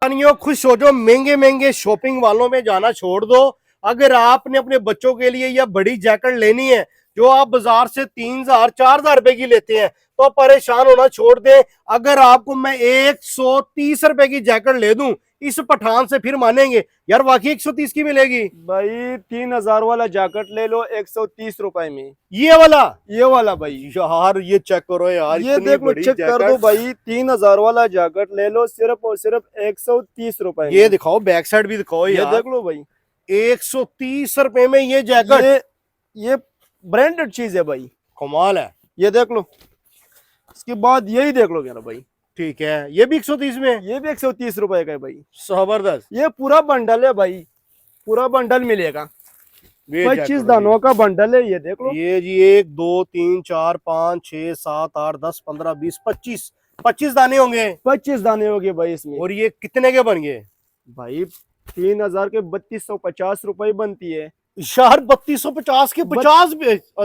पाकिस्तानियों खुश हो जो महंगे महंगे शॉपिंग वालों में जाना छोड़ दो। अगर आपने अपने बच्चों के लिए या बड़ी जैकेट लेनी है जो आप बाजार से 3,000 4,000 रुपए की लेते हैं तो परेशान होना छोड़ दें। अगर आपको मैं 130 रुपए की जैकेट ले दूं इस पठान से, फिर मानेंगे यार वाकई 130 की मिलेगी। भाई 3,000 वाला जैकेट ले लो 130 रुपए में। ये वाला भाई यार ये चेक करो यार, ये इतनी देख लो, बड़ी चेक कर दो जैकेट। भाई। 3,000 वाला जैकेट ले लो सिर्फ और सिर्फ 130 रुपए ये में। दिखाओ, बैक साइड भी दिखाओ ये यार। देख लो भाई, 130 रुपए में ये जैकेट, ये ब्रांडेड चीज है भाई, कमाल है। ये देख लो। इसके बाद यही देख लो मेरा भाई, ठीक है, ये भी 130 में, ये भी 130 रुपए का है भाई। जबरदस्त। ये पूरा बंडल है भाई, पूरा बंडल मिलेगा। ये 25 दानों का बंडल है, ये देख लो। ये जी 1 2 3 4 5 6 7 8 10 15 20 25 दाने होंगे। 25 दाने हो गए भाई इसमें। और ये कितने के बन गए भाई 3,000 के 3250 रुपए बनती है यार? 3250 के 50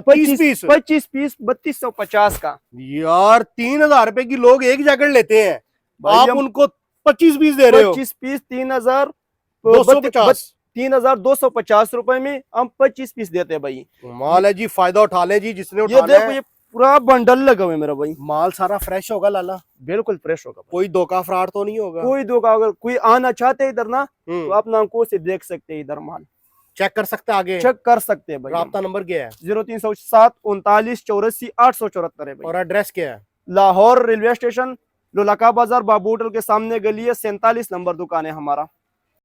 30 पीस 25 पीस 3250 का। यार 3,000 रुपए की लोग एक जैकेट लेते हैं, भाई आप हम उनको 25 पीस दे रहे हो। 25 पीस 250 3,250 रुपए में हम 25 पीस देते हैं भाई। माल है जी, फायदा उठा ले जी जिसने ये उठाना देखो, है। ये पूरा बंडल लगा हुआ है मेरा भाई। माल सारा फ्रेश होगा लाला, बिल्कुल फ्रेश होगा भाई। कोई धोखा फ्रॉड तो नहीं होगा? कोई धोखा, अगर कोई आना चाहते इधर ना तो हम्म, आप आंखों से देख सकते हैं इधर माल, चेक कर सकते हैं आगे। चेक कर सकते हैं भाई। राब्ता नंबर क्या है 0307 39 84 874 है भाई। और एड्रेस क्या है? लाहौर रेलवे स्टेशन, लोलाका बाजार, बाबू होटल के सामने गली है, 47 नंबर दुकान है हमारा।